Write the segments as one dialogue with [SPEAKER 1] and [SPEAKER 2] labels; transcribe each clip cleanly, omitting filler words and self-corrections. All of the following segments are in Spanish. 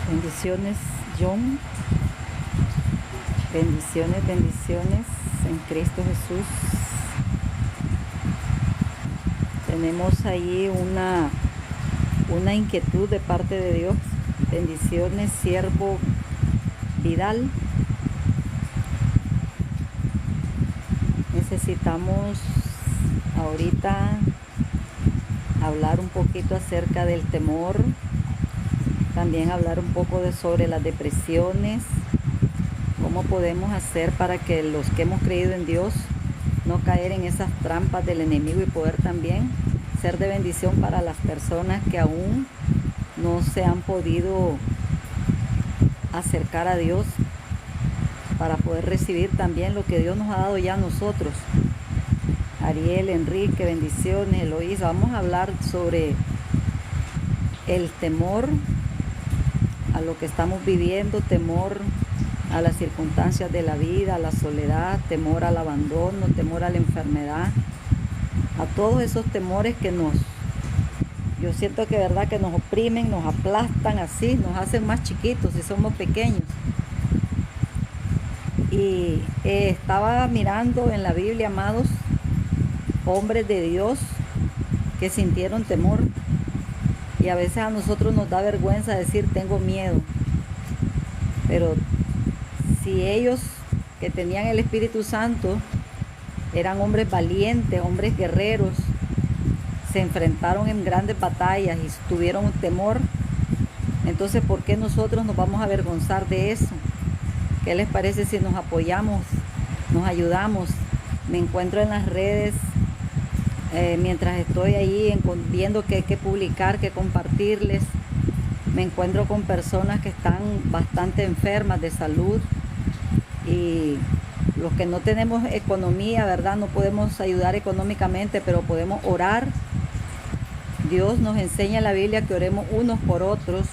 [SPEAKER 1] Bendiciones, John. Bendiciones, bendiciones en Cristo Jesús. Tenemos ahí una inquietud de parte de Dios. Bendiciones, siervo Vidal. Necesitamos ahorita hablar un poquito acerca del temor. También hablar un poco sobre las depresiones, cómo podemos hacer para que los que hemos creído en Dios no caer en esas trampas del enemigo y poder también ser de bendición para las personas que aún no se han podido acercar a Dios, para poder recibir también lo que Dios nos ha dado ya a nosotros. Ariel, Enrique, bendiciones, Eloísa. Vamos a hablar sobre el temor a lo que estamos viviendo, temor a las circunstancias de la vida, a la soledad, temor al abandono, temor a la enfermedad, a todos esos temores que yo siento que verdad que nos oprimen, nos aplastan así, nos hacen más chiquitos si somos pequeños. Y estaba mirando en la Biblia, amados, hombres de Dios que sintieron temor. Y a veces a nosotros nos da vergüenza decir tengo miedo. Pero si ellos que tenían el Espíritu Santo eran hombres valientes, hombres guerreros, se enfrentaron en grandes batallas y tuvieron temor, entonces ¿por qué nosotros nos vamos a avergonzar de eso? ¿Qué les parece si nos apoyamos, nos ayudamos? Me encuentro en las redes mientras estoy ahí viendo qué publicar, qué compartirles. Me encuentro con personas que están bastante enfermas de salud, y los que no tenemos economía, ¿verdad? No podemos ayudar económicamente, pero podemos orar. Dios nos enseña en la Biblia que oremos unos por otros.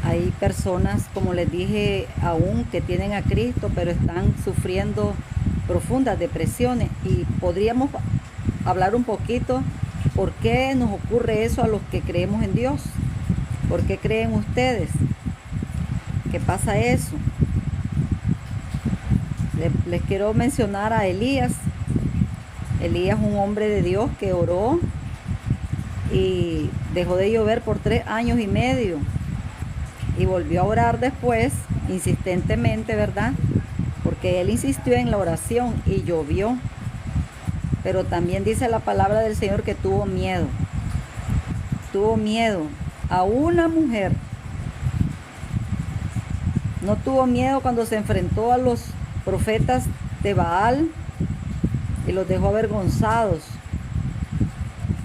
[SPEAKER 1] Hay personas, como les dije, aún que tienen a Cristo, pero están sufriendo profundas depresiones, y podríamos hablar un poquito por qué nos ocurre eso a los que creemos en Dios. ¿Por qué creen ustedes que pasa eso? Les quiero mencionar a Elías. Elías, un hombre de Dios que oró y dejó de llover por 3 años y medio, y volvió a orar después insistentemente, ¿verdad? Porque él insistió en la oración y llovió. Pero también dice la palabra del Señor que tuvo miedo. Tuvo miedo a una mujer. No tuvo miedo cuando se enfrentó a los profetas de Baal y los dejó avergonzados.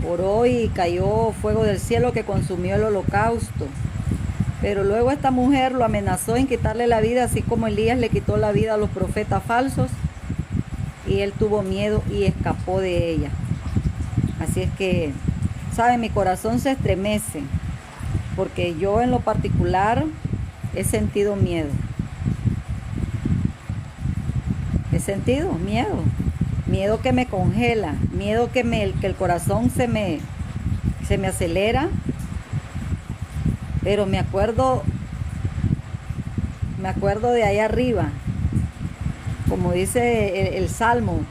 [SPEAKER 1] Oró y cayó fuego del cielo que consumió el holocausto. Pero luego esta mujer lo amenazó en quitarle la vida, así como Elías le quitó la vida a los profetas falsos. Y él tuvo miedo y escapó de ella. Así es que, ¿saben? Mi corazón se estremece, porque yo en lo particular he sentido miedo. He sentido miedo. Miedo que me congela, miedo que el corazón se me acelera. Pero me acuerdo de ahí arriba, como dice el Salmo,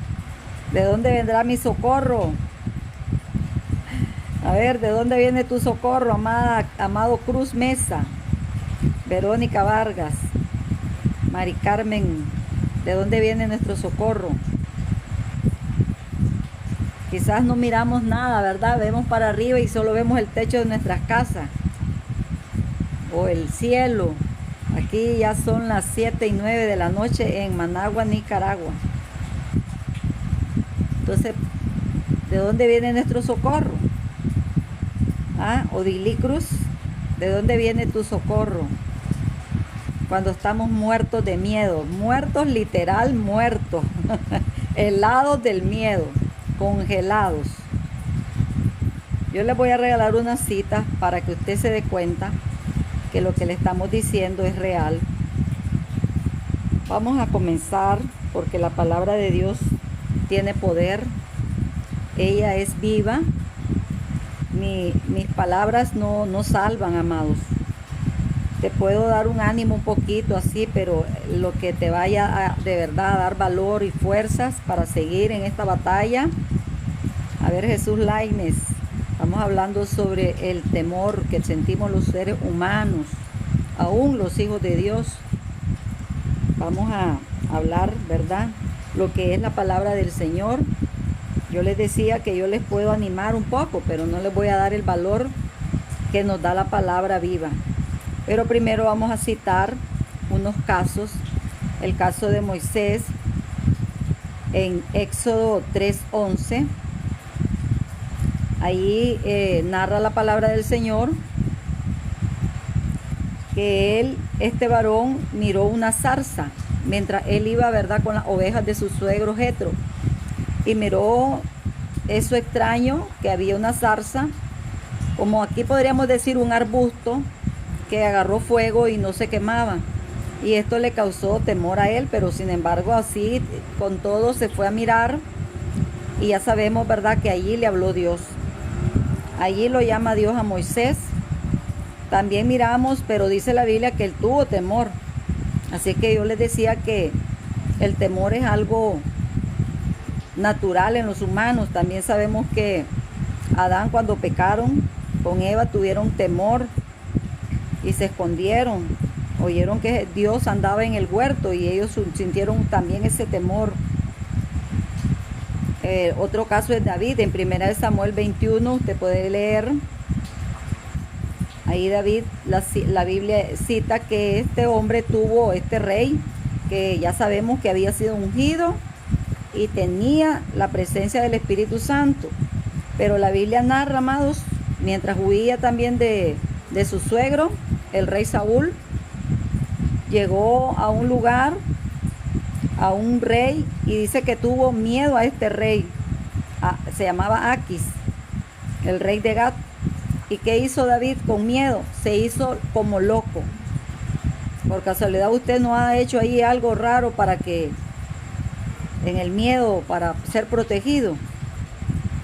[SPEAKER 1] ¿de dónde vendrá mi socorro? A ver, ¿de dónde viene tu socorro, amado Cruz Mesa, Verónica Vargas, Mari Carmen? ¿De dónde viene nuestro socorro? Quizás no miramos nada, ¿verdad? Vemos para arriba y solo vemos el techo de nuestras casas o el cielo. Aquí ya son las 7:09 de la noche en Managua, Nicaragua. Entonces, ¿de dónde viene nuestro socorro? Odilicrus, ¿de dónde viene tu socorro? Cuando estamos muertos de miedo, muertos literal, muertos, helados del miedo, congelados. Yo les voy a regalar una cita para que usted se dé cuenta que lo que le estamos diciendo es real. Vamos a comenzar porque la palabra de Dios tiene poder. Ella es viva. Mis palabras no salvan, amados. Te puedo dar un ánimo un poquito así, pero lo que te vaya de verdad a dar valor y fuerzas para seguir en esta batalla. A ver, Jesús Lainez, estamos hablando sobre el temor que sentimos los seres humanos, aún los hijos de Dios. Vamos a hablar, ¿verdad? Lo que es la palabra del Señor. Yo les decía que yo les puedo animar un poco, pero no les voy a dar el valor que nos da la palabra viva. Pero primero vamos a citar unos casos. El caso de Moisés en Éxodo 3:11. Ahí narra la palabra del Señor que este varón miró una zarza mientras él iba, ¿verdad?, con las ovejas de su suegro Jetro. Y miró eso extraño, que había una zarza, como aquí podríamos decir un arbusto, que agarró fuego y no se quemaba. Y esto le causó temor a él, pero sin embargo así con todo se fue a mirar. Y ya sabemos, ¿verdad?, que allí le habló Dios. Allí lo llama Dios a Moisés. También miramos, pero dice la Biblia que él tuvo temor. Así que yo les decía que el temor es algo natural en los humanos. También sabemos que Adán, cuando pecaron con Eva, tuvieron temor y se escondieron. Oyeron que Dios andaba en el huerto y ellos sintieron también ese temor. Otro caso es David. En 1 Samuel 21 usted puede leer. Ahí David, la Biblia cita que este hombre tuvo, este rey, que ya sabemos que había sido ungido y tenía la presencia del Espíritu Santo. Pero la Biblia narra, amados, mientras huía también de su suegro, el rey Saúl, llegó a un lugar, a un rey, y dice que tuvo miedo a este rey. Se llamaba Aquis, el rey de Gat. ¿Y qué hizo David con miedo? Se hizo como loco. Por casualidad usted no ha hecho ahí algo raro para que, en el miedo, para ser protegido.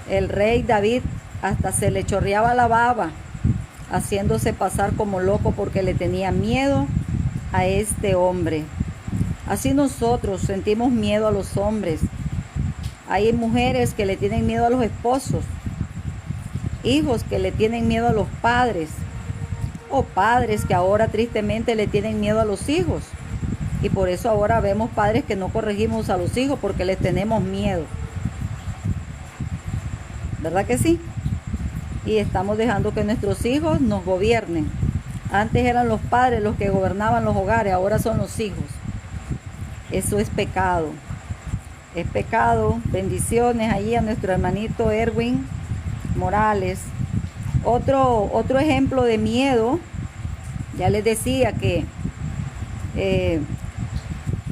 [SPEAKER 1] El rey David hasta se le chorreaba la baba, haciéndose pasar como loco porque le tenía miedo a este hombre. Así nosotros sentimos miedo a los hombres. Hay mujeres que le tienen miedo a los esposos, hijos que le tienen miedo a los padres, o padres que ahora tristemente le tienen miedo a los hijos. Y por eso ahora vemos padres que no corregimos a los hijos porque les tenemos miedo. ¿Verdad que sí? Y estamos dejando que nuestros hijos nos gobiernen. Antes eran los padres los que gobernaban los hogares, ahora son los hijos. Eso es pecado. Es pecado. Bendiciones allí a nuestro hermanito Erwin Morales. Otro ejemplo de miedo, ya les decía que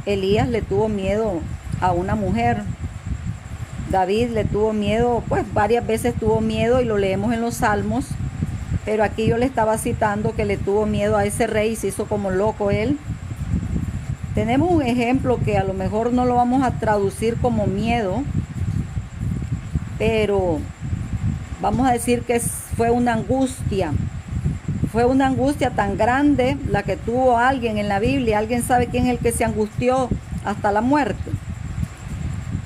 [SPEAKER 1] Elías le tuvo miedo a una mujer. David le tuvo miedo, pues varias veces tuvo miedo, y lo leemos en los Salmos, pero aquí yo le estaba citando que le tuvo miedo a ese rey y se hizo como loco él. Tenemos un ejemplo que a lo mejor no lo vamos a traducir como miedo, pero vamos a decir que fue una angustia. Fue una angustia tan grande la que tuvo alguien en la Biblia. ¿Alguien sabe quién es el que se angustió hasta la muerte?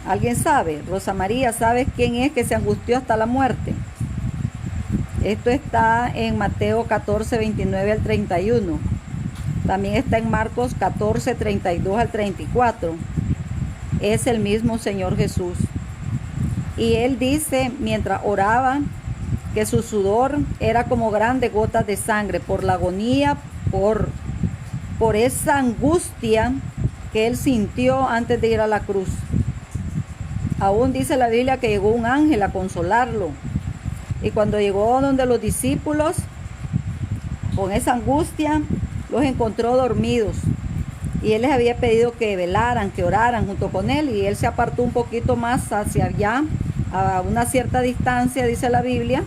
[SPEAKER 1] ¿Alguien sabe? Rosa María, ¿sabes quién es que se angustió hasta la muerte? Esto está en Mateo 14, 29 al 31. También está en Marcos 14, 32 al 34. Es el mismo Señor Jesús. Y él dice, mientras oraba, que su sudor era como grandes gotas de sangre por la agonía, por esa angustia que él sintió antes de ir a la cruz. Aún dice la Biblia que llegó un ángel a consolarlo. Y cuando llegó donde los discípulos, con esa angustia, los encontró dormidos. Y él les había pedido que velaran, que oraran junto con él. Y él se apartó un poquito más hacia allá, a una cierta distancia, dice la Biblia,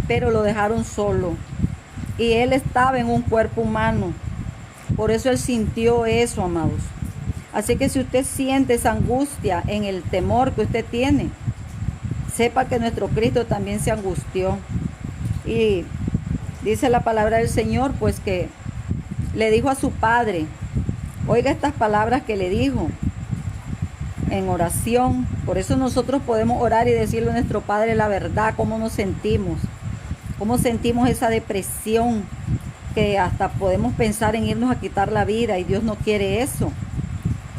[SPEAKER 1] pero lo dejaron solo. Y él estaba en un cuerpo humano. Por eso él sintió eso, amados. Así que si usted siente esa angustia en el temor que usted tiene, sepa que nuestro Cristo también se angustió. Y dice la palabra del Señor, pues que le dijo a su Padre, oiga estas palabras que le dijo en oración. Por eso nosotros podemos orar y decirle a nuestro Padre la verdad, cómo nos sentimos. Cómo sentimos esa depresión, que hasta podemos pensar en irnos a quitar la vida, y Dios no quiere eso.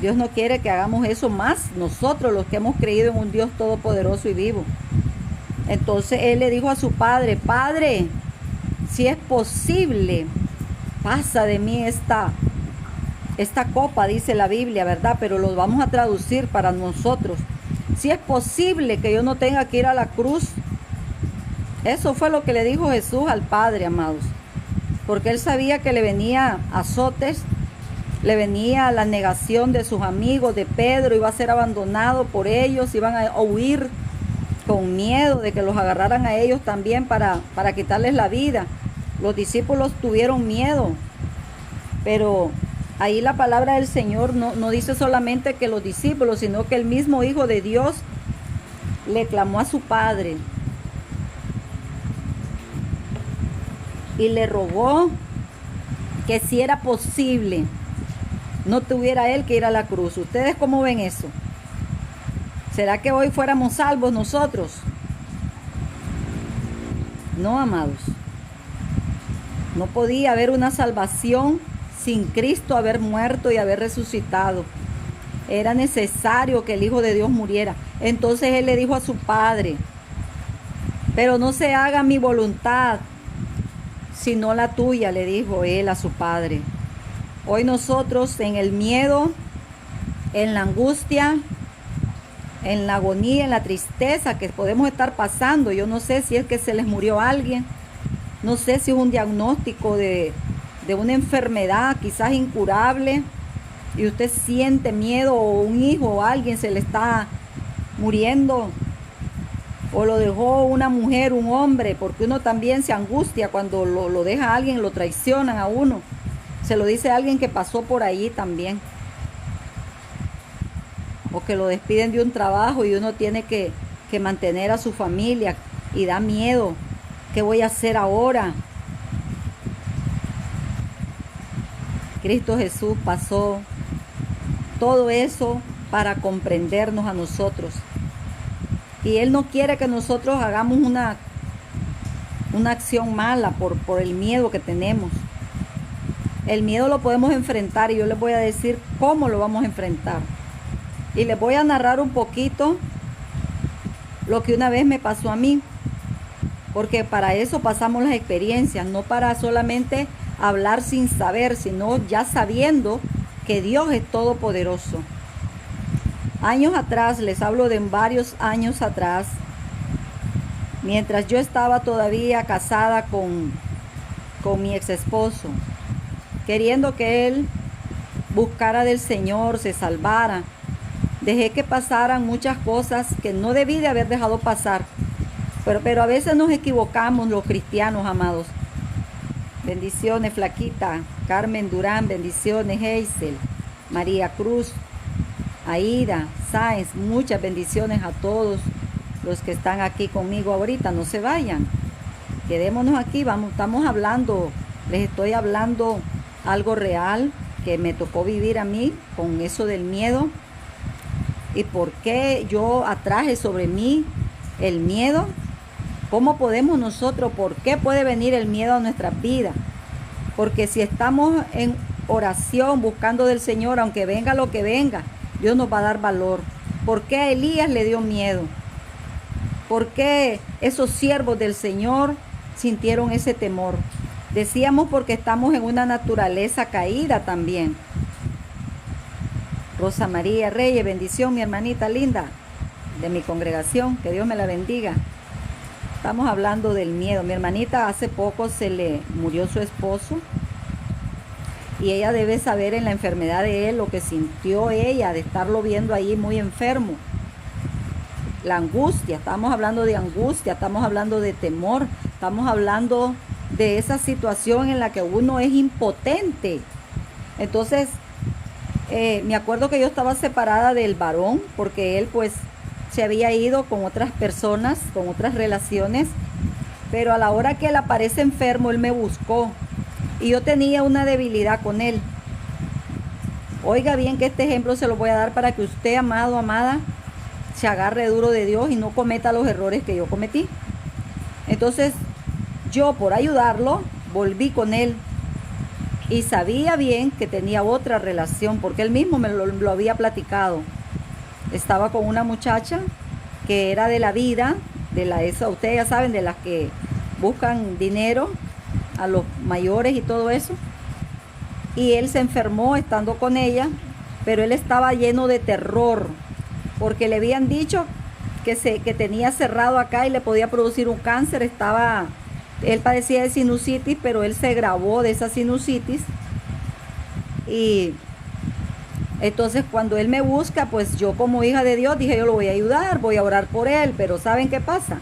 [SPEAKER 1] Dios no quiere que hagamos eso, más nosotros los que hemos creído en un Dios todopoderoso y vivo. Entonces él le dijo a su padre, Padre, si es posible, pasa de mí esta copa, dice la Biblia, ¿verdad? Pero lo vamos a traducir para nosotros. Si es posible que yo no tenga que ir a la cruz. Eso fue lo que le dijo Jesús al Padre, amados. Porque él sabía que le venía azotes, le venía la negación de sus amigos, de Pedro, iba a ser abandonado por ellos, iban a huir con miedo de que los agarraran a ellos también para quitarles la vida. Los discípulos tuvieron miedo, pero ahí la palabra del Señor no dice solamente que los discípulos, sino que el mismo Hijo de Dios le clamó a su Padre y le rogó que si era posible, no tuviera él que ir a la cruz. ¿Ustedes cómo ven eso? ¿Será que hoy fuéramos salvos nosotros? No, amados. No podía haber una salvación sin Cristo haber muerto y haber resucitado. Era necesario que el Hijo de Dios muriera. Entonces él le dijo a su Padre, pero no se haga mi voluntad, sino la tuya, le dijo él a su Padre. Hoy nosotros en el miedo, en la angustia, en la agonía, en la tristeza que podemos estar pasando, yo no sé si es que se les murió alguien, no sé si es un diagnóstico de una enfermedad quizás incurable, y usted siente miedo, o un hijo o alguien se le está muriendo, o lo dejó una mujer, un hombre, porque uno también se angustia cuando lo deja a alguien, lo traicionan a uno. Se lo dice a alguien que pasó por allí también. O que lo despiden de un trabajo y uno tiene que mantener a su familia y da miedo. ¿Qué voy a hacer ahora? Cristo Jesús pasó todo eso para comprendernos a nosotros. Y Él no quiere que nosotros hagamos una acción mala por el miedo que tenemos. El miedo lo podemos enfrentar, y yo les voy a decir cómo lo vamos a enfrentar. Y les voy a narrar un poquito lo que una vez me pasó a mí. Porque para eso pasamos las experiencias, no para solamente hablar sin saber, sino ya sabiendo que Dios es todopoderoso. Años atrás, les hablo de varios años atrás, mientras yo estaba todavía casada con mi ex esposo, queriendo que él buscara del Señor, se salvara, dejé que pasaran muchas cosas que no debí de haber dejado pasar. Pero a veces nos equivocamos los cristianos, amados. Bendiciones, Flaquita, Carmen Durán, bendiciones, Hazel, María Cruz, Aida, Sáenz, muchas bendiciones a todos los que están aquí conmigo ahorita. No se vayan, quedémonos aquí, estamos hablando, les estoy hablando algo real que me tocó vivir a mí con eso del miedo, y por qué yo atraje sobre mí el miedo. ¿Cómo podemos nosotros, por qué puede venir el miedo a nuestras vidas? Porque si estamos en oración buscando del Señor, aunque venga lo que venga, Dios nos va a dar valor. ¿Por qué a Elías le dio miedo? ¿Por qué esos siervos del Señor sintieron ese temor? Decíamos porque estamos en una naturaleza caída también. Rosa María Reyes, bendición, mi hermanita linda de mi congregación, que Dios me la bendiga. Estamos hablando del miedo. Mi hermanita hace poco se le murió su esposo y ella debe saber en la enfermedad de él lo que sintió ella de estarlo viendo ahí muy enfermo. La angustia, estamos hablando de angustia, estamos hablando de temor, estamos hablando de esa situación en la que uno es impotente. Entonces, me acuerdo que yo estaba separada del varón porque él pues se había ido con otras personas, con otras relaciones, pero a la hora que él aparece enfermo, él me buscó y yo tenía una debilidad con él. Oiga bien que este ejemplo se lo voy a dar para que usted, amado, amada, se agarre duro de Dios y no cometa los errores que yo cometí. Entonces, yo por ayudarlo, volví con él y sabía bien que tenía otra relación, porque él mismo me lo había platicado. Estaba con una muchacha que era de la vida, ustedes ya saben, de las que buscan dinero a los mayores y todo eso. Y él se enfermó estando con ella, pero él estaba lleno de terror, porque le habían dicho que tenía cerrado acá y le podía producir un cáncer. Él padecía de sinusitis, pero él se gravó de esa sinusitis. Y entonces cuando él me busca, pues yo como hija de Dios dije, yo lo voy a ayudar, voy a orar por él. Pero ¿saben qué pasa?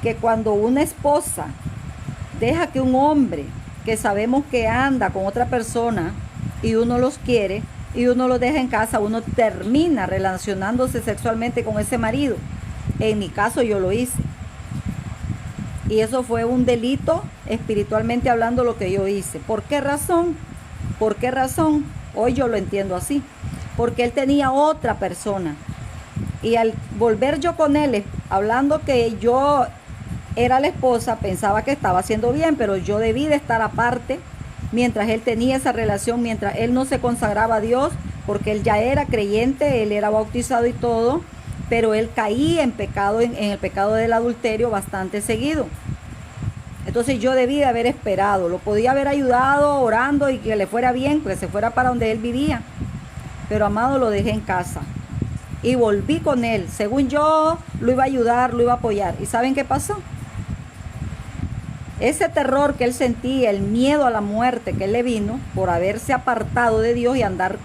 [SPEAKER 1] Que cuando una esposa deja que un hombre que sabemos que anda con otra persona y uno los quiere y uno los deja en casa, uno termina relacionándose sexualmente con ese marido. En mi caso yo lo hice. Y eso fue un delito espiritualmente hablando lo que yo hice. ¿Por qué razón? ¿Por qué razón? Hoy yo lo entiendo así. Porque él tenía otra persona. Y al volver yo con él, hablando que yo era la esposa, pensaba que estaba haciendo bien, pero yo debí de estar aparte mientras él tenía esa relación, mientras él no se consagraba a Dios, porque él ya era creyente, él era bautizado y todo, pero él caía en pecado, en el pecado del adulterio bastante seguido. Entonces yo debí de haber esperado, lo podía haber ayudado orando y que le fuera bien, que se fuera para donde él vivía. Pero amado, lo dejé en casa y volví con él. Según yo lo iba a ayudar, lo iba a apoyar. ¿Y saben qué pasó? Ese terror que él sentía, el miedo a la muerte que él le vino por haberse apartado de Dios y andar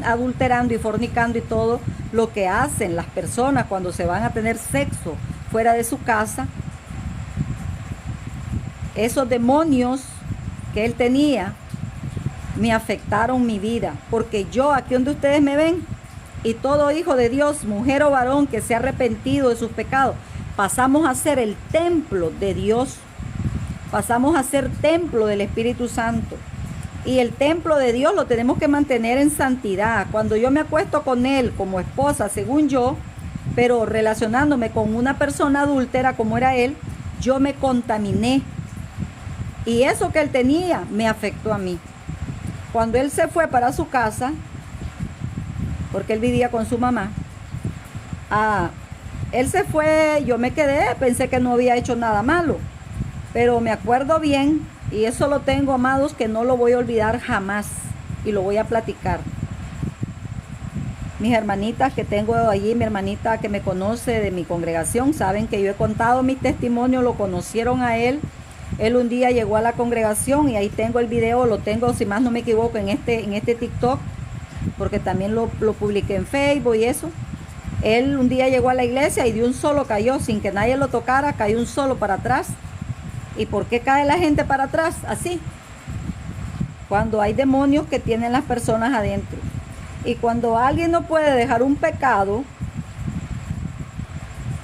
[SPEAKER 1] adulterando y fornicando y todo lo que hacen las personas cuando se van a tener sexo fuera de su casa. Esos demonios que él tenía me afectaron mi vida, porque yo aquí donde ustedes me ven y todo hijo de Dios, mujer o varón que se ha arrepentido de sus pecados, pasamos a ser el templo de Dios, pasamos a ser templo del Espíritu Santo. Y el templo de Dios lo tenemos que mantener en santidad. Cuando yo me acuesto con él como esposa, según yo, pero relacionándome con una persona adúltera como era él, yo me contaminé. Y eso que él tenía me afectó a mí. Cuando él se fue para su casa, porque él vivía con su mamá, él se fue, yo me quedé, pensé que no había hecho nada malo. Pero me acuerdo bien, y eso lo tengo, amados, que no lo voy a olvidar jamás. Y lo voy a platicar. Mis hermanitas que tengo allí, mi hermanita que me conoce de mi congregación, saben que yo he contado mi testimonio, lo conocieron a él. Él un día llegó a la congregación y ahí tengo el video, lo tengo, si más no me equivoco, en este TikTok, porque también lo publiqué en Facebook y eso. Él un día llegó a la iglesia y de un solo cayó, sin que nadie lo tocara, cayó un solo para atrás. ¿Y por qué cae la gente para atrás? Así. Cuando hay demonios que tienen las personas adentro. Y cuando alguien no puede dejar un pecado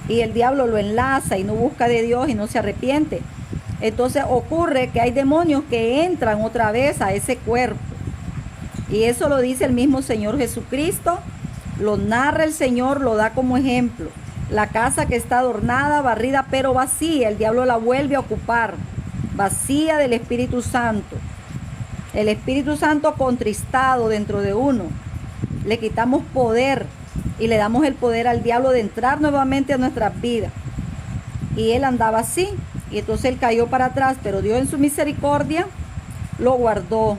[SPEAKER 1] y el diablo lo enlaza y no busca de Dios y no se arrepiente, entonces ocurre que hay demonios que entran otra vez a ese cuerpo. Y eso lo dice el mismo Señor Jesucristo, lo narra el Señor, lo da como ejemplo. La casa que está adornada, barrida, pero vacía, el diablo la vuelve a ocupar, vacía del Espíritu Santo. El Espíritu Santo contristado dentro de uno. Le quitamos poder y le damos el poder al diablo de entrar nuevamente a nuestras vidas. Y él andaba así, y entonces él cayó para atrás, pero Dios en su misericordia lo guardó.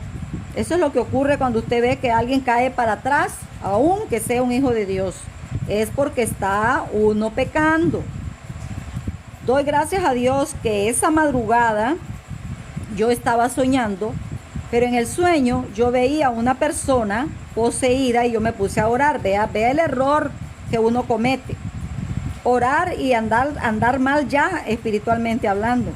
[SPEAKER 1] Eso es lo que ocurre cuando usted ve que alguien cae para atrás, aunque sea un hijo de Dios. Es porque está uno pecando. Doy gracias a Dios que esa madrugada yo estaba soñando, pero en el sueño yo veía a una persona poseída y yo me puse a orar. Vea el error que uno comete. Orar y andar mal ya espiritualmente hablando.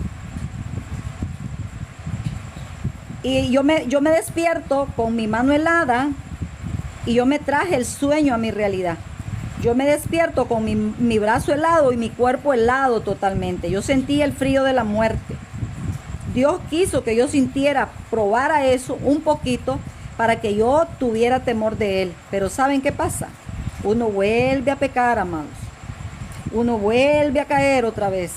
[SPEAKER 1] Y yo me despierto con mi mano helada y yo me traje el sueño a mi realidad. Yo me despierto con mi brazo helado y mi cuerpo helado totalmente. Yo sentí el frío de la muerte. Dios quiso que yo sintiera, probara eso un poquito para que yo tuviera temor de Él. Pero ¿saben qué pasa? Uno vuelve a pecar, amados. Uno vuelve a caer otra vez.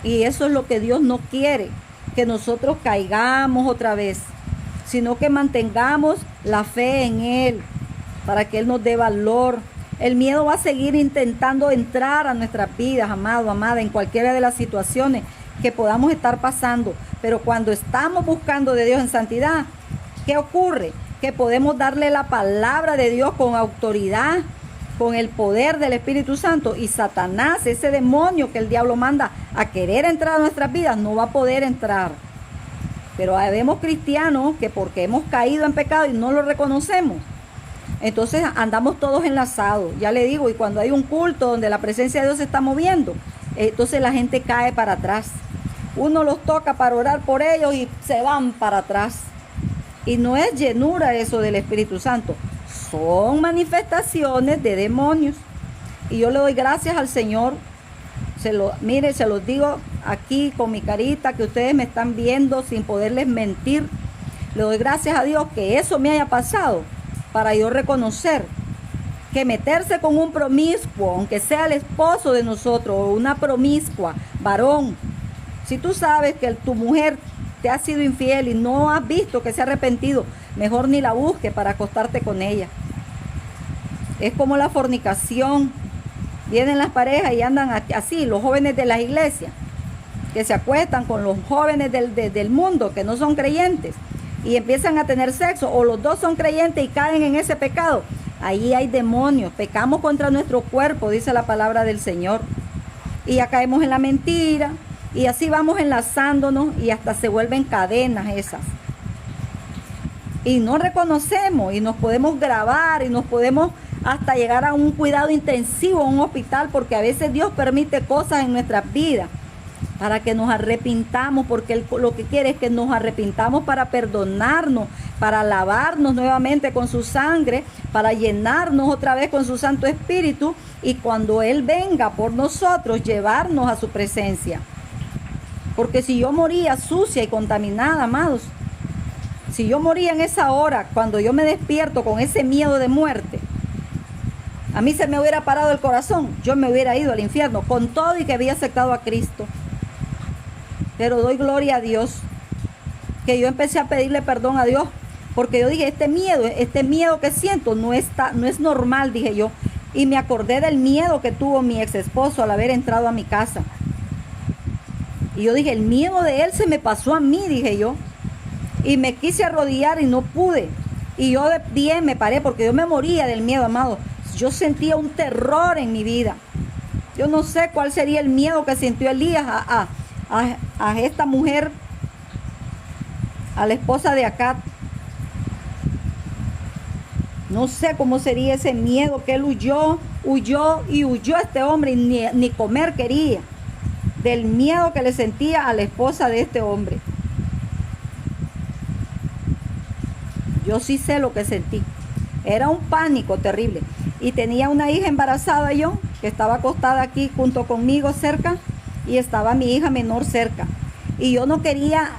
[SPEAKER 1] Y eso es lo que Dios no quiere, que nosotros caigamos otra vez, sino que mantengamos la fe en Él, para que Él nos dé valor. El miedo va a seguir intentando entrar a nuestras vidas, amado, amada, en cualquiera de las situaciones que podamos estar pasando. Pero cuando estamos buscando de Dios en santidad, ¿qué ocurre? Que podemos darle la palabra de Dios con autoridad, con el poder del Espíritu Santo. Y Satanás, ese demonio que el diablo manda a querer entrar a nuestras vidas, no va a poder entrar. Pero vemos cristianos que porque hemos caído en pecado y no lo reconocemos, entonces andamos todos enlazados, ya le digo, y cuando hay un culto donde la presencia de Dios se está moviendo, entonces la gente cae para atrás. Uno los toca para orar por ellos y se van para atrás. Y no es llenura eso del Espíritu Santo, son manifestaciones de demonios. Y yo le doy gracias al Señor. Mire, se los digo aquí con mi carita, que ustedes me están viendo sin poderles mentir. Le doy gracias a Dios que eso me haya pasado, para yo reconocer que meterse con un promiscuo, aunque sea el esposo de nosotros, o una promiscua, varón, si tú sabes que tu mujer te ha sido infiel y no has visto que se ha arrepentido, mejor ni la busques para acostarte con ella. Es como la fornicación. Vienen las parejas y andan así, los jóvenes de las iglesias, que se acuestan con los jóvenes del mundo, que no son creyentes, y empiezan a tener sexo, o los dos son creyentes y caen en ese pecado. Ahí hay demonios, pecamos contra nuestro cuerpo, dice la palabra del Señor, y ya caemos en la mentira, y así vamos enlazándonos, y hasta se vuelven cadenas esas. Y no reconocemos, y nos podemos grabar, y nos podemos hasta llegar a un cuidado intensivo, a un hospital, porque a veces Dios permite cosas en nuestras vidas para que nos arrepintamos, porque Él lo que quiere es que nos arrepintamos para perdonarnos, para lavarnos nuevamente con su sangre, para llenarnos otra vez con su Santo Espíritu, y cuando Él venga por nosotros, llevarnos a su presencia. Porque si yo moría sucia y contaminada, amados, si yo moría en esa hora, cuando yo me despierto con ese miedo de muerte, a mí se me hubiera parado el corazón, yo me hubiera ido al infierno, con todo y que había aceptado a Cristo. Pero doy gloria a Dios, que yo empecé a pedirle perdón a Dios, porque yo dije, este miedo que siento no es normal, dije yo. Y me acordé del miedo que tuvo mi ex esposo al haber entrado a mi casa. Y yo dije, el miedo de él se me pasó a mí, dije yo. Y me quise arrodillar y no pude. Y yo de pie me paré, porque yo me moría del miedo, amado. Yo sentía un terror en mi vida. Yo no sé cuál sería el miedo que sintió Elías a esta mujer, a la esposa de Acab. No sé cómo sería ese miedo que él huyó este hombre, y ni comer quería, del miedo que le sentía a la esposa de este hombre. Yo sí sé lo que sentí. Era un pánico terrible. Y tenía una hija embarazada yo, que estaba acostada aquí junto conmigo cerca, y estaba mi hija menor cerca. Y yo no quería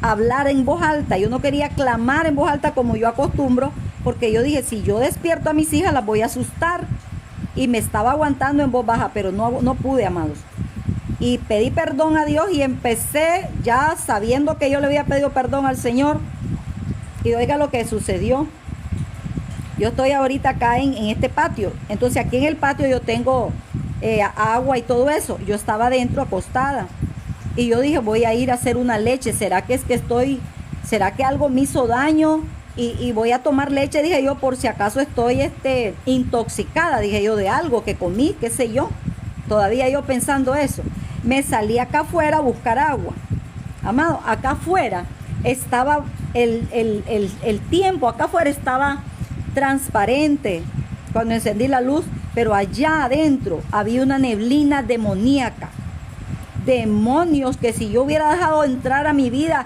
[SPEAKER 1] hablar en voz alta, yo no quería clamar en voz alta como yo acostumbro, porque yo dije, si yo despierto a mis hijas las voy a asustar. Y me estaba aguantando en voz baja, pero no pude, amados. Y pedí perdón a Dios y empecé ya sabiendo que yo le había pedido perdón al Señor. Y oiga lo que sucedió. Yo estoy ahorita acá en este patio. Entonces aquí en el patio yo tengo agua y todo eso. Yo estaba adentro acostada. Y yo dije, voy a ir a hacer una leche. ¿Será que algo me hizo daño? Y voy a tomar leche, dije yo, por si acaso estoy intoxicada, dije yo, de algo que comí, qué sé yo. Todavía yo pensando eso. me salí acá afuera a buscar agua. Amado, acá afuera estaba el tiempo, acá afuera estaba transparente cuando encendí la luz, pero allá adentro había una neblina demoníaca. Demonios que si yo hubiera dejado entrar a mi vida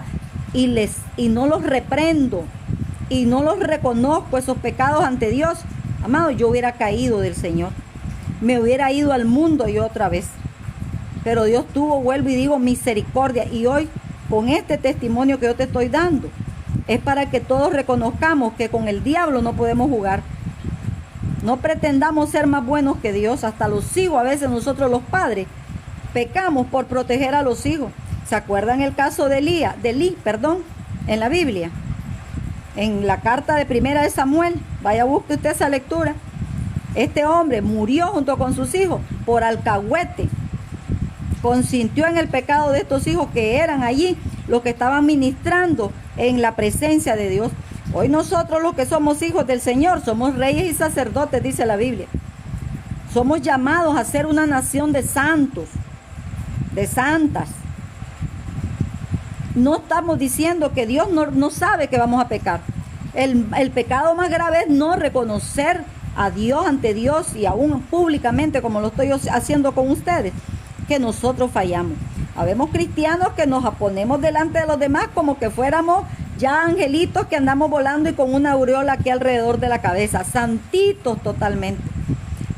[SPEAKER 1] y no los reprendo y no los reconozco esos pecados ante Dios, amado, yo hubiera caído del Señor. Me hubiera ido al mundo yo otra vez. Pero Dios tuvo, vuelvo y digo, misericordia. Y hoy, con este testimonio que yo te estoy dando, es para que todos reconozcamos que con el diablo no podemos jugar. No pretendamos ser más buenos que Dios. Hasta los hijos, a veces nosotros los padres, pecamos por proteger a los hijos. ¿Se acuerdan el caso de Elí, en la Biblia? En la carta de primera de Samuel, vaya, busque usted esa lectura. Este hombre murió junto con sus hijos por alcahuete. Consintió en el pecado de estos hijos que eran allí los que estaban ministrando en la presencia de Dios. Hoy nosotros los que somos hijos del Señor somos reyes y sacerdotes, dice la Biblia. Somos llamados a ser una nación de santos, de santas. No estamos diciendo que Dios no sabe que vamos a pecar. El pecado más grave es no reconocer a Dios ante Dios y aún públicamente, como lo estoy haciendo con ustedes, que nosotros fallamos. Habemos cristianos que nos ponemos delante de los demás como que fuéramos ya angelitos que andamos volando y con una aureola aquí alrededor de la cabeza, santitos totalmente.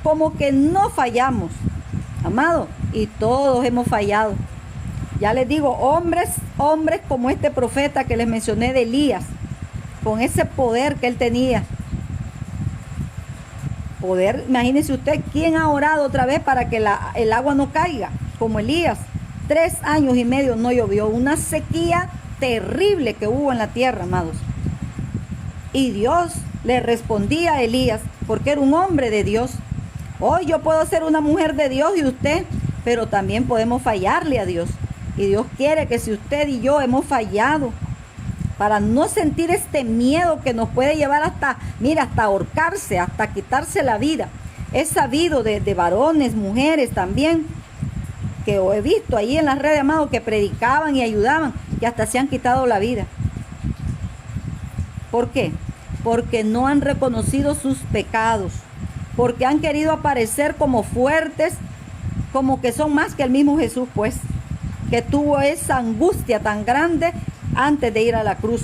[SPEAKER 1] Como que no fallamos, amado, y todos hemos fallado. Ya les digo, hombres como este profeta que les mencioné de Elías, con ese poder que él tenía. Poder, imagínense usted, ¿quién ha orado otra vez para que el agua no caiga? Como Elías, 3 años y medio no llovió, una sequía terrible que hubo en la tierra, amados. Y Dios le respondía a Elías, porque era un hombre de Dios. Hoy yo puedo ser una mujer de Dios y usted, pero también podemos fallarle a Dios. Y Dios quiere que si usted y yo hemos fallado, para no sentir este miedo que nos puede llevar hasta ahorcarse, hasta quitarse la vida. He sabido de varones, mujeres también, que he visto ahí en las redes, amados, que predicaban y ayudaban, que hasta se han quitado la vida. ¿Por qué? Porque no han reconocido sus pecados, porque han querido aparecer como fuertes, como que son más que el mismo Jesús, pues, que tuvo esa angustia tan grande antes de ir a la cruz.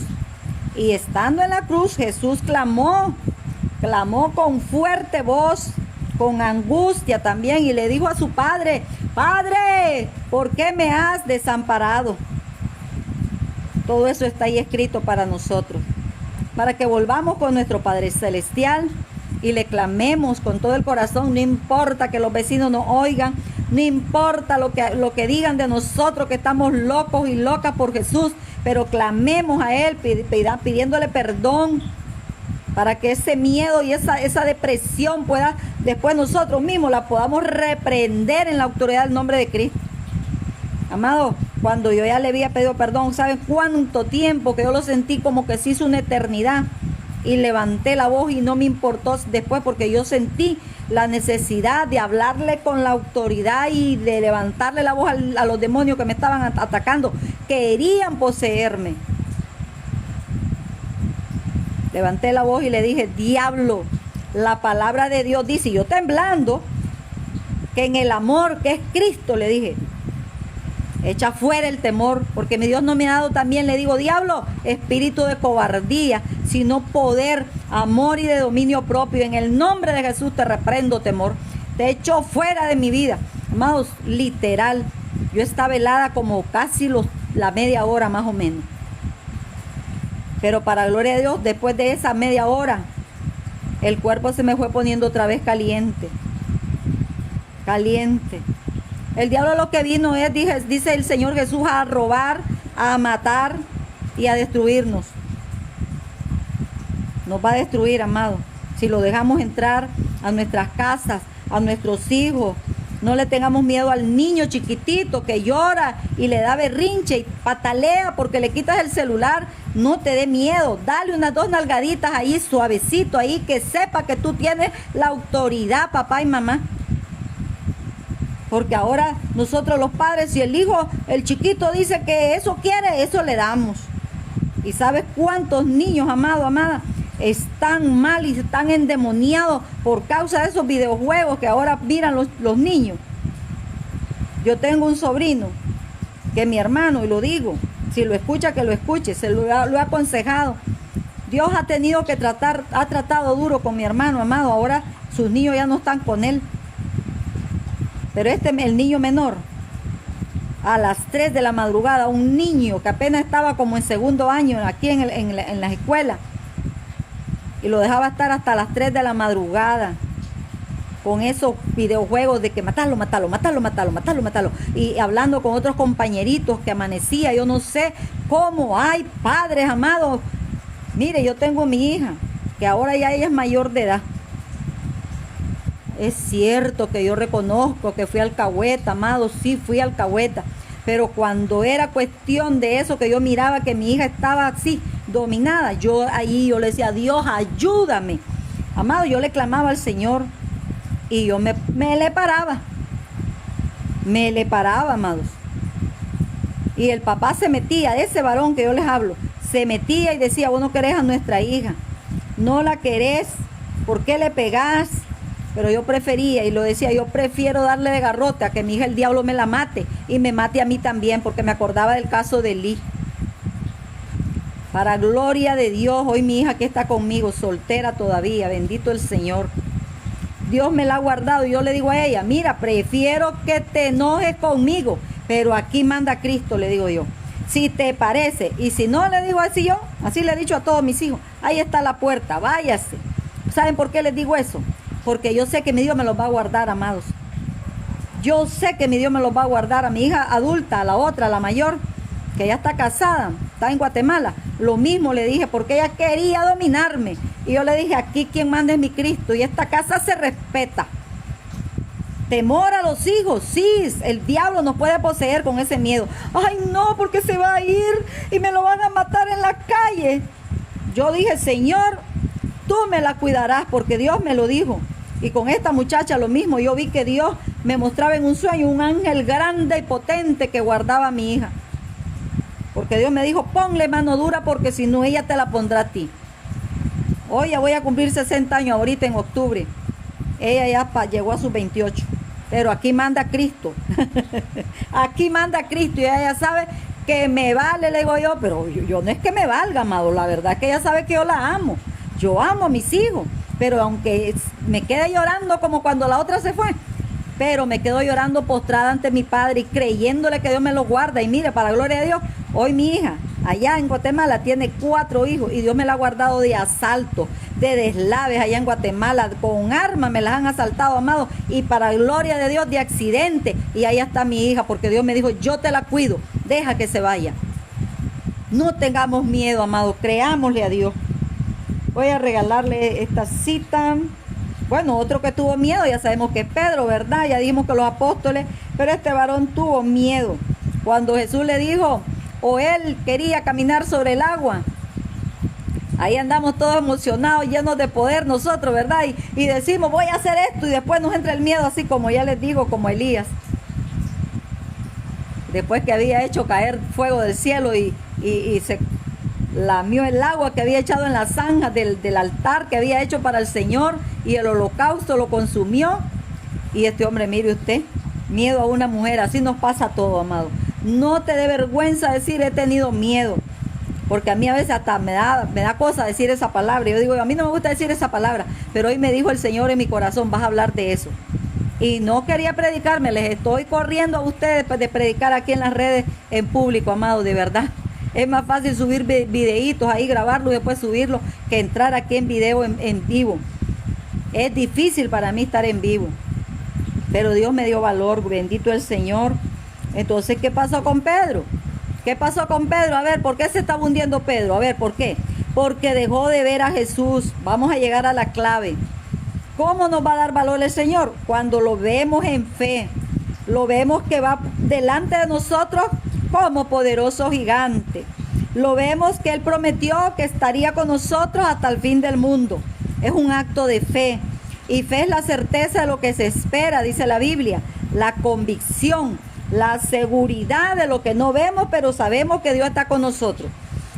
[SPEAKER 1] Y estando en la cruz, Jesús clamó con fuerte voz, con angustia también, y le dijo a su Padre: Padre, ¿por qué me has desamparado? Todo eso está ahí escrito para nosotros, para que volvamos con nuestro Padre Celestial y le clamemos con todo el corazón. No importa que los vecinos nos oigan, no importa lo que digan de nosotros, que estamos locos y locas por Jesús, pero clamemos a Él pidiéndole perdón, para que ese miedo y esa depresión pueda, después nosotros mismos la podamos reprender en la autoridad del nombre de Cristo. Amado, cuando yo ya le había pedido perdón, ¿saben cuánto tiempo que yo lo sentí? Como que se hizo una eternidad. Y levanté la voz y no me importó después, porque yo sentí la necesidad de hablarle con la autoridad y de levantarle la voz a los demonios que me estaban atacando. Querían poseerme. Levanté la voz y le dije: diablo, la palabra de Dios dice, y yo temblando, que en el amor que es Cristo, le dije, echa fuera el temor, porque mi Dios no me ha dado también, le digo, diablo, espíritu de cobardía, sino poder, amor y de dominio propio. En el nombre de Jesús te reprendo, temor. Te echo fuera de mi vida. Amados, literal, yo estaba helada como casi la media hora más o menos. Pero para gloria de Dios, después de esa media hora, el cuerpo se me fue poniendo otra vez caliente. Caliente. El diablo lo que vino es, dice el Señor Jesús, a robar, a matar y a destruirnos. Nos va a destruir, amado, si lo dejamos entrar a nuestras casas, a nuestros hijos. No le tengamos miedo al niño chiquitito que llora y le da berrinche y patalea porque le quitas el celular. No te dé miedo, dale unas 2 nalgaditas ahí, suavecito ahí, que sepa que tú tienes la autoridad, papá y mamá. Porque ahora nosotros los padres, si el hijo, el chiquito dice que eso quiere, eso le damos. ¿Y sabes cuántos niños, amado, amada, están mal y están endemoniados por causa de esos videojuegos que ahora miran los niños? Yo tengo un sobrino que mi hermano, y lo digo, si lo escucha, que lo escuche, lo he aconsejado. Dios ha tratado duro con mi hermano, amado. Ahora sus niños ya no están con él. Pero el niño menor, a las 3 de la madrugada, un niño que apenas estaba como en segundo año aquí en la escuela, y lo dejaba estar hasta las 3 de la madrugada con esos videojuegos de que matarlo, y hablando con otros compañeritos que amanecía. Yo no sé cómo hay padres, amados. Mire, yo tengo mi hija, que ahora ya ella es mayor de edad. Es cierto que yo reconozco que fui alcahueta, amado, sí fui alcahueta, pero cuando era cuestión de eso, que yo miraba que mi hija estaba así, dominada, yo le decía, Dios, ayúdame. Amado, yo le clamaba al Señor y yo me le paraba, amados. Y el papá se metía, ese varón que yo les hablo, se metía y decía, vos no querés a nuestra hija, no la querés, ¿por qué le pegás? Pero yo prefería, y lo decía, yo prefiero darle de garrote a que mi hija el diablo me la mate y me mate a mí también, porque me acordaba del caso de Elí. Para gloria de Dios, hoy mi hija que está conmigo, soltera todavía, bendito el Señor. Dios me la ha guardado y yo le digo a ella, mira, prefiero que te enojes conmigo, pero aquí manda Cristo, le digo yo. Si te parece, y si no, le digo así yo, así le he dicho a todos mis hijos, ahí está la puerta, váyase. ¿Saben por qué les digo eso? Porque yo sé que mi Dios me los va a guardar, amados. Yo sé que mi Dios me los va a guardar. A mi hija adulta, a la otra, la mayor, que ya está casada, está en Guatemala, lo mismo le dije, porque ella quería dominarme. Y yo le dije, aquí quien manda es mi Cristo, y esta casa se respeta. Temor a los hijos, sí, el diablo nos puede poseer con ese miedo. Ay, no, porque se va a ir y me lo van a matar en la calle. Yo dije, Señor, tú me la cuidarás, porque Dios me lo dijo. Y con esta muchacha lo mismo, yo vi que Dios me mostraba en un sueño un ángel grande y potente que guardaba a mi hija. Porque Dios me dijo, ponle mano dura, porque si no ella te la pondrá a ti. Hoy ya voy a cumplir 60 años ahorita en octubre. Ella ya llegó a sus 28. Pero aquí manda Cristo. Aquí manda Cristo y ella ya sabe que me vale, le digo yo, pero yo no es que me valga, amado. La verdad es que ella sabe que yo la amo. Yo amo a mis hijos, pero aunque me quede llorando como cuando la otra se fue, pero me quedo llorando postrada ante mi Padre y creyéndole que Dios me lo guarda. Y mire, para gloria de Dios, hoy mi hija allá en Guatemala tiene 4 hijos y Dios me la ha guardado de asalto, de deslaves allá en Guatemala, con armas me las han asaltado, amado, y para gloria de Dios, de accidente. Y allá está mi hija, porque Dios me dijo, yo te la cuido, deja que se vaya. No tengamos miedo, amado, creámosle a Dios. Voy a regalarle esta cita. Bueno, otro que tuvo miedo, ya sabemos que es Pedro, ¿verdad? Ya dijimos que los apóstoles, pero este varón tuvo miedo. Cuando Jesús le dijo, o él quería caminar sobre el agua, ahí andamos todos emocionados, llenos de poder nosotros, ¿verdad? Y decimos, voy a hacer esto, y después nos entra el miedo, así como ya les digo, como Elías. Después que había hecho caer fuego del cielo y se lamió el agua que había echado en la zanja del altar que había hecho para el Señor, y el holocausto lo consumió. Y este hombre, mire usted, miedo a una mujer, así nos pasa todo, amado. No te dé vergüenza decir he tenido miedo, porque a mí a veces hasta me da cosa decir esa palabra. Yo digo, a mí no me gusta decir esa palabra, pero hoy me dijo el Señor en mi corazón, vas a hablar de eso. Y no quería predicarme, les estoy corriendo a ustedes de predicar aquí en las redes en público, amado, de verdad. Es más fácil subir videitos ahí, grabarlo y después subirlo, que entrar aquí en video en vivo. Es difícil para mí estar en vivo, pero Dios me dio valor, bendito el Señor. Entonces, ¿qué pasó con Pedro? ¿Qué pasó con Pedro? A ver, ¿por qué se estaba hundiendo Pedro? A ver, ¿por qué? Porque dejó de ver a Jesús. Vamos a llegar a la clave. ¿Cómo nos va a dar valor el Señor? Cuando lo vemos en fe. Lo vemos que va delante de nosotros como poderoso gigante. Lo vemos que Él prometió que estaría con nosotros hasta el fin del mundo. Es un acto de fe. Y fe es la certeza de lo que se espera, dice la Biblia. la convicción, la seguridad de lo que no vemos, pero sabemos que Dios está con nosotros.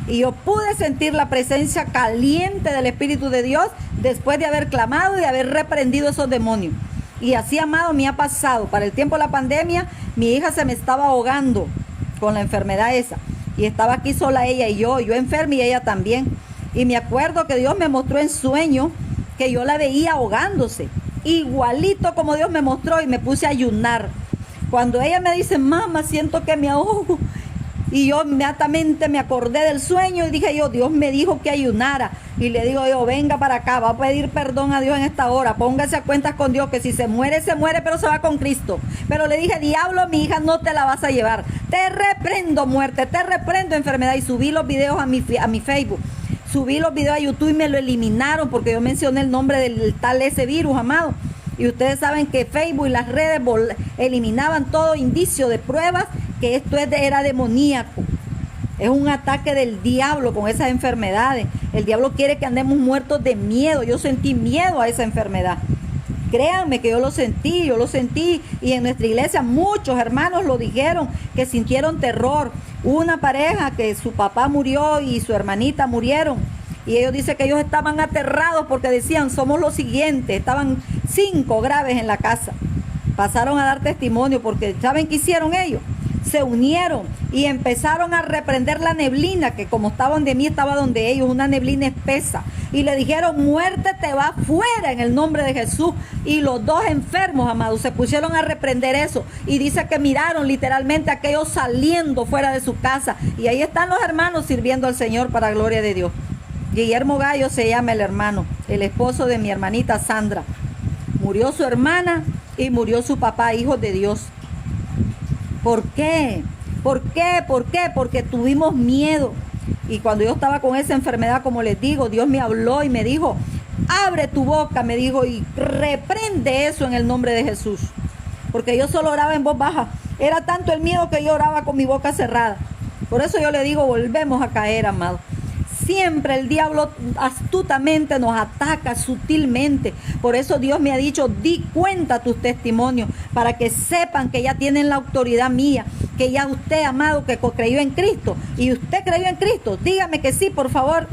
[SPEAKER 1] Y yo pude sentir la presencia caliente del Espíritu de Dios después de haber clamado y de haber reprendido esos demonios. Y así, amado, me ha pasado. Para el tiempo de la pandemia, mi hija se me estaba ahogando con la enfermedad esa. Y estaba aquí sola ella y yo enferma y ella también. Y me acuerdo que Dios me mostró en sueño que yo la veía ahogándose. Igualito como Dios me mostró, y me puse a ayunar. Cuando ella me dice, mamá, siento que me ahogo. Y yo inmediatamente me acordé del sueño y dije yo, Dios me dijo que ayunara. Y le digo yo, venga para acá, va a pedir perdón a Dios en esta hora. Póngase a cuentas con Dios, que si se muere, pero se va con Cristo. Pero le dije, diablo, mi hija no te la vas a llevar. Te reprendo muerte, te reprendo enfermedad. Y subí los videos a mi Facebook. Subí los videos a YouTube y me lo eliminaron porque yo mencioné el nombre del tal ese virus, amado. Y ustedes saben que Facebook y las redes eliminaban todo indicio de pruebas que esto era demoníaco. Es un ataque del diablo con esas enfermedades. El diablo quiere que andemos muertos de miedo. Yo sentí miedo a esa enfermedad. Créanme que yo lo sentí. Y en nuestra iglesia muchos hermanos lo dijeron, que sintieron terror. Hubo una pareja que su papá murió y su hermanita murieron. Y ellos dicen que ellos estaban aterrados porque decían, somos los siguientes. Estaban 5 graves en la casa. Pasaron a dar testimonio porque ¿saben qué hicieron ellos? Se unieron y empezaron a reprender la neblina, que como estaba donde mí, estaba donde ellos, una neblina espesa. Y le dijeron, muerte te va fuera en el nombre de Jesús. Y los dos enfermos, amados, se pusieron a reprender eso. Y dice que miraron literalmente a aquellos saliendo fuera de su casa. Y ahí están los hermanos sirviendo al Señor para gloria de Dios. Guillermo Gallo se llama el hermano, el esposo de mi hermanita Sandra. Murió su hermana y murió su papá, hijo de Dios. ¿Por qué? ¿Por qué? ¿Por qué? Porque tuvimos miedo. Y cuando yo estaba con esa enfermedad, como les digo, Dios me habló y me dijo, abre tu boca, me dijo, y reprende eso en el nombre de Jesús. Porque yo solo oraba en voz baja. Era tanto el miedo que yo oraba con mi boca cerrada. Por eso yo le digo, volvemos a caer, amado. Siempre el diablo astutamente nos ataca sutilmente. Por eso Dios me ha dicho, di cuenta tus testimonios para que sepan que ya tienen la autoridad mía, que ya usted, amado, que creyó en Cristo. Y usted creyó en Cristo, dígame que sí, por favor.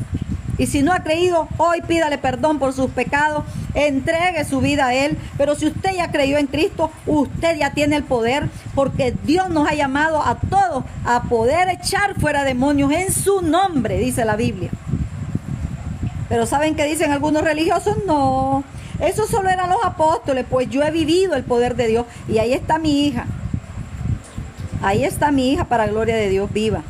[SPEAKER 1] Y si no ha creído, hoy pídale perdón por sus pecados, entregue su vida a Él. Pero si usted ya creyó en Cristo, usted ya tiene el poder, porque Dios nos ha llamado a todos a poder echar fuera demonios en su nombre, dice la Biblia. Pero ¿saben qué dicen algunos religiosos? No, eso solo eran los apóstoles. Pues yo he vivido el poder de Dios. Y ahí está mi hija. Ahí está mi hija, para gloria de Dios, viva.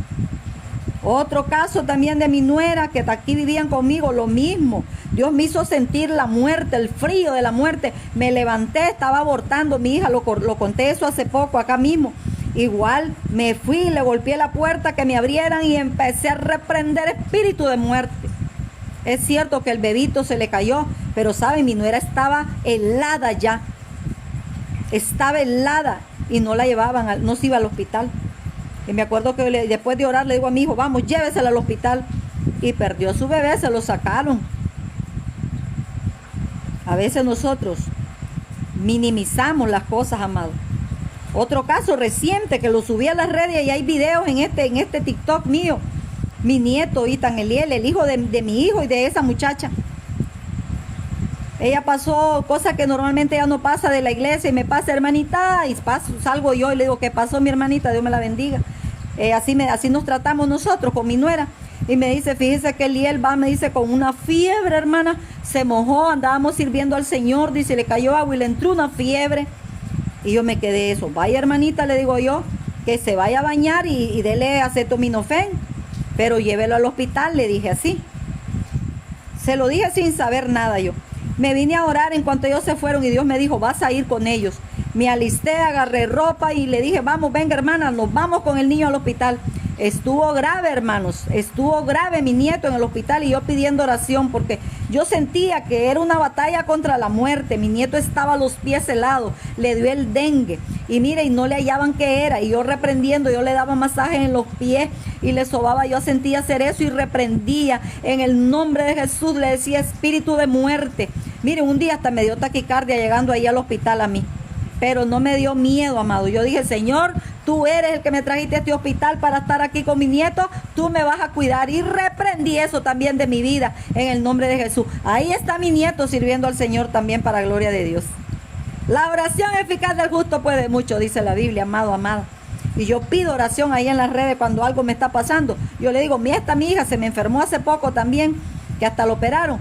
[SPEAKER 1] Otro caso también de mi nuera, que aquí vivían conmigo, lo mismo. Dios me hizo sentir la muerte, el frío de la muerte. Me levanté, estaba abortando mi hija, lo conté eso hace poco, acá mismo. Igual me fui, le golpeé la puerta, que me abrieran, y empecé a reprender espíritu de muerte. Es cierto que el bebito se le cayó, pero saben, mi nuera estaba helada ya. Estaba helada y no la llevaban, no se iba al hospital. Y me acuerdo que después de orar le digo a mi hijo, vamos, llévesela al hospital. Y perdió su bebé, se lo sacaron. A veces nosotros minimizamos las cosas, amado. Otro caso reciente que lo subí a las redes y hay videos en este TikTok mío. Mi nieto, Itan Eliel, el hijo de mi hijo y de esa muchacha. Ella pasó cosas que normalmente ella no pasa de la iglesia y me pasa, hermanita, y salgo yo y le digo, ¿qué pasó, mi hermanita? Dios me la bendiga. Así nos tratamos nosotros con mi nuera. Y me dice, fíjese que Eliel va, me dice, con una fiebre, hermana, se mojó, andábamos sirviendo al Señor, dice, le cayó agua y le entró una fiebre. Y yo me quedé eso. Vaya, hermanita, le digo yo, que se vaya a bañar y dele acetaminofén, pero llévelo al hospital, le dije así. Se lo dije sin saber nada yo. Me vine a orar en cuanto ellos se fueron y Dios me dijo, vas a ir con ellos. Me alisté, agarré ropa y le dije, vamos, venga, hermana, nos vamos con el niño al hospital. Estuvo grave, hermanos, estuvo grave mi nieto en el hospital y yo pidiendo oración porque yo sentía que era una batalla contra la muerte. Mi nieto estaba a los pies helados, le dio el dengue y mire, y no le hallaban qué era. Y yo reprendiendo, yo le daba masajes en los pies y le sobaba, yo sentía hacer eso y reprendía en el nombre de Jesús, le decía espíritu de muerte. Mire, un día hasta me dio taquicardia llegando ahí al hospital a mí. pero no me dio miedo, amado. Yo dije, Señor, tú eres el que me trajiste a este hospital para estar aquí con mi nieto, tú me vas a cuidar. Y reprendí eso también de mi vida en el nombre de Jesús. Ahí está mi nieto sirviendo al Señor también para gloria de Dios. La oración eficaz del justo puede mucho, dice la Biblia, amado, amada. Y yo pido oración ahí en las redes cuando algo me está pasando. Yo le digo, mira, mi hija se me enfermó hace poco también, que hasta lo operaron.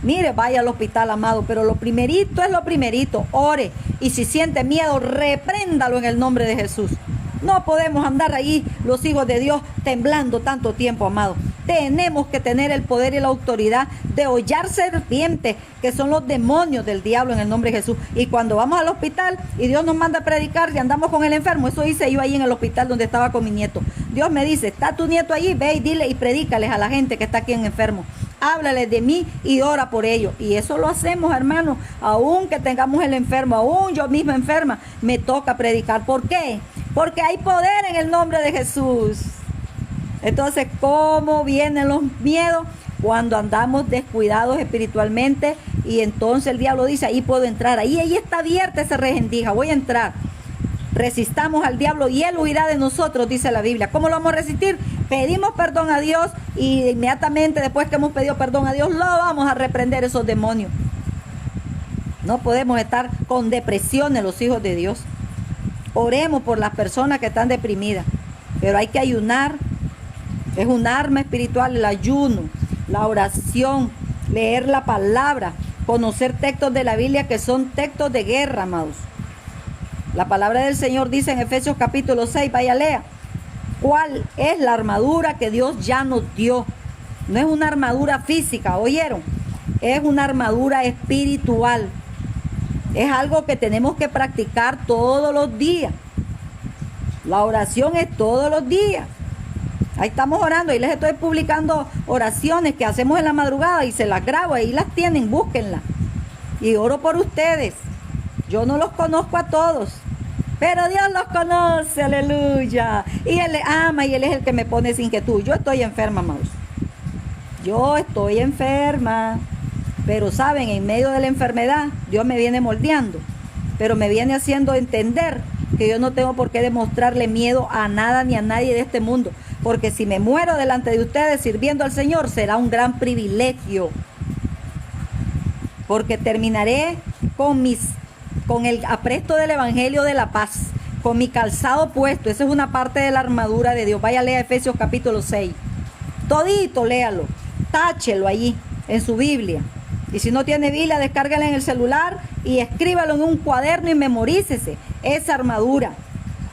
[SPEAKER 1] Mire, vaya al hospital, amado, pero lo primerito es lo primerito. Ore. Y si siente miedo, repréndalo en el nombre de Jesús. No podemos andar ahí, los hijos de Dios, temblando tanto tiempo, amado. Tenemos que tener el poder y la autoridad de hollar serpientes, que son los demonios del diablo en el nombre de Jesús. Y cuando vamos al hospital y Dios nos manda a predicar y andamos con el enfermo, eso hice yo ahí en el hospital donde estaba con mi nieto. Dios me dice, está tu nieto allí, ve y dile y predícales a la gente que está aquí en enfermo. Háblales de mí y ora por ellos. Y eso lo hacemos, hermano. Aún que tengamos el enfermo, aún yo misma enferma, me toca predicar. ¿Por qué? Porque hay poder en el nombre de Jesús. Entonces, ¿cómo vienen los miedos? Cuando andamos descuidados espiritualmente y entonces el diablo dice, ahí puedo entrar. Ahí está abierta esa rendija, voy a entrar. Resistamos al diablo y él huirá de nosotros, dice la Biblia. ¿Cómo lo vamos a resistir? Pedimos perdón a Dios y inmediatamente después que hemos pedido perdón a Dios, lo vamos a reprender esos demonios. No podemos estar con depresiones los hijos de Dios. Oremos por las personas que están deprimidas, pero hay que ayunar. Es un arma espiritual el ayuno, la oración, leer la palabra, conocer textos de la Biblia que son textos de guerra, amados. La palabra del Señor dice en Efesios capítulo 6, vaya lea, ¿cuál es la armadura que Dios ya nos dio? No es una armadura física, ¿oyeron? Es una armadura espiritual. Es algo que tenemos que practicar todos los días. La oración es todos los días. Ahí estamos orando y les estoy publicando oraciones que hacemos en la madrugada y se las grabo, ahí las tienen, búsquenlas. Y oro por ustedes. Yo no los conozco a todos, pero Dios los conoce, aleluya. Y Él les ama y Él es el que me pone esa inquietud. Yo estoy enferma, amados. Yo estoy enferma. Pero saben, en medio de la enfermedad, Dios me viene moldeando. Pero me viene haciendo entender que yo no tengo por qué demostrarle miedo a nada ni a nadie de este mundo. Porque si me muero delante de ustedes sirviendo al Señor, será un gran privilegio. Porque terminaré con el apresto del Evangelio de la paz, con mi calzado puesto. Esa es una parte de la armadura de Dios. Vaya a leer Efesios capítulo 6. Todito léalo, táchelo allí en su Biblia. Y si no tiene Biblia, descárgala en el celular y escríbalo en un cuaderno y memorícese esa armadura.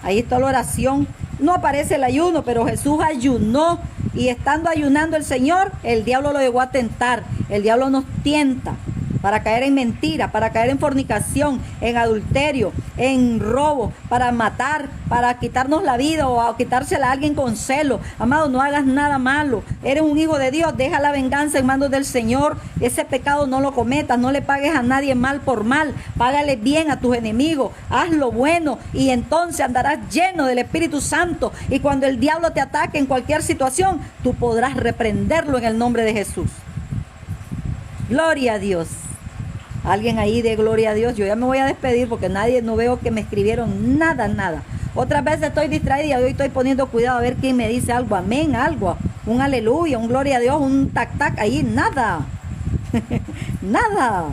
[SPEAKER 1] Ahí está la oración. No aparece el ayuno, pero Jesús ayunó. Y estando ayunando el Señor, el diablo lo llegó a tentar. El diablo nos tienta para caer en mentira, para caer en fornicación, en adulterio, en robo, para matar, para quitarnos la vida o a quitársela a alguien con celo. Amado, no hagas nada malo. Eres un hijo de Dios, deja la venganza en manos del Señor. Ese pecado no lo cometas, no le pagues a nadie mal por mal. Págale bien a tus enemigos, haz lo bueno y entonces andarás lleno del Espíritu Santo. Y cuando el diablo te ataque en cualquier situación, tú podrás reprenderlo en el nombre de Jesús. Gloria a Dios. Alguien ahí de gloria a Dios. Yo ya me voy a despedir porque no veo que me escribieron nada. Otras veces estoy distraída y hoy estoy poniendo cuidado a ver quién me dice algo. Amén, algo. Un aleluya, un gloria a Dios, un tac ahí. Nada. Nada.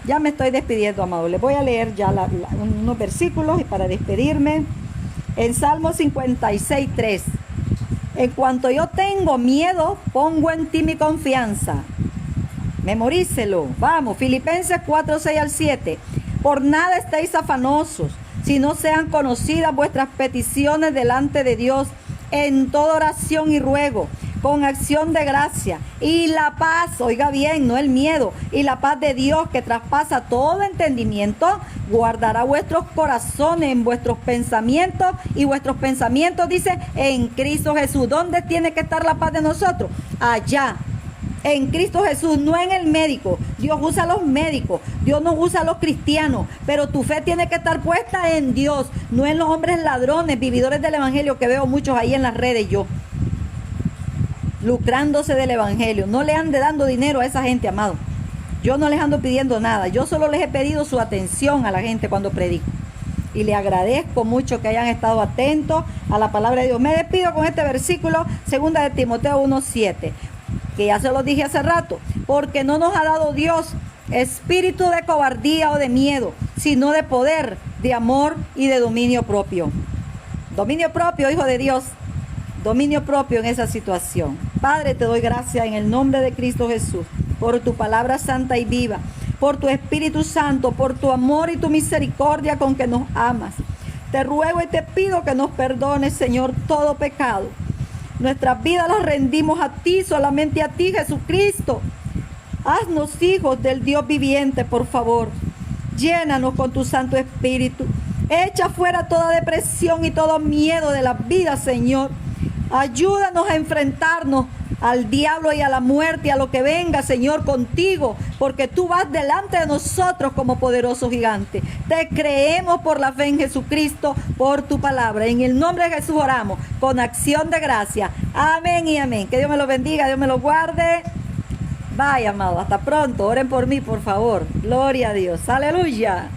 [SPEAKER 1] Ya me estoy despidiendo, amado. Les voy a leer ya unos versículos y para despedirme. En Salmo 56:3. En cuanto yo tengo miedo, pongo en ti mi confianza. Memorícelo. Vamos, Filipenses 4:6-7. Por nada estéis afanosos, si no sean conocidas vuestras peticiones delante de Dios, en toda oración y ruego, con acción de gracia. Y la paz, oiga bien, no el miedo, y la paz de Dios que traspasa todo entendimiento, guardará vuestros corazones en vuestros pensamientos, y vuestros pensamientos, dice, en Cristo Jesús. ¿Dónde tiene que estar la paz de nosotros? Allá. En Cristo Jesús, no en el médico. Dios usa a los médicos, Dios no usa a los cristianos, pero tu fe tiene que estar puesta en Dios, no en los hombres ladrones, vividores del evangelio, que veo muchos ahí en las redes yo, lucrándose del evangelio. No le ande dando dinero a esa gente, amado. Yo no les ando pidiendo nada, yo solo les he pedido su atención a la gente cuando predico. y le agradezco mucho que hayan estado atentos a la palabra de Dios. Me despido con este versículo, 2 de Timoteo 1:7, que ya se lo dije hace rato, porque no nos ha dado Dios espíritu de cobardía o de miedo, sino de poder, de amor y de dominio propio. Dominio propio, hijo de Dios, dominio propio en esa situación. Padre, te doy gracias en el nombre de Cristo Jesús, por tu palabra santa y viva, por tu Espíritu Santo, por tu amor y tu misericordia con que nos amas. Te ruego y te pido que nos perdones, Señor, todo pecado. Nuestras vidas las rendimos a ti, solamente a ti, Jesucristo. Haznos hijos del Dios viviente, por favor. Llénanos con tu Santo Espíritu. Echa fuera toda depresión y todo miedo de la vida, Señor. Ayúdanos a enfrentarnos al diablo y a la muerte y a lo que venga, Señor, contigo, porque tú vas delante de nosotros como poderoso gigante. Te creemos por la fe en Jesucristo, por tu palabra. En el nombre de Jesús oramos, con acción de gracia. Amén y amén. Que Dios me lo bendiga, Dios me lo guarde. Vaya, amado, hasta pronto. Oren por mí, por favor. Gloria a Dios. Aleluya.